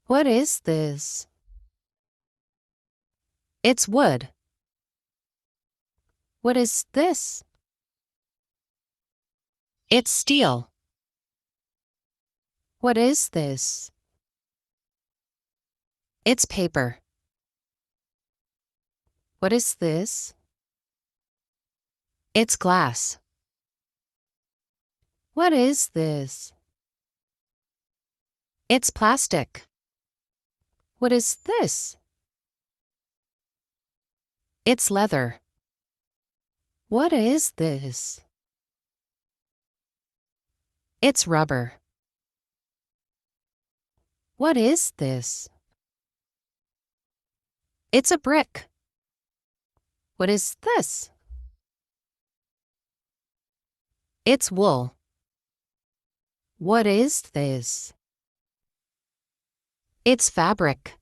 What is this? It's wood. What is this? It's steel. What is this? It's paper. What is this? It's glass. What is this? It's plastic. What is this? It's leather. What is this? It's rubber. What is this? It's a brick. What is this? It's wool. What is this? It's fabric.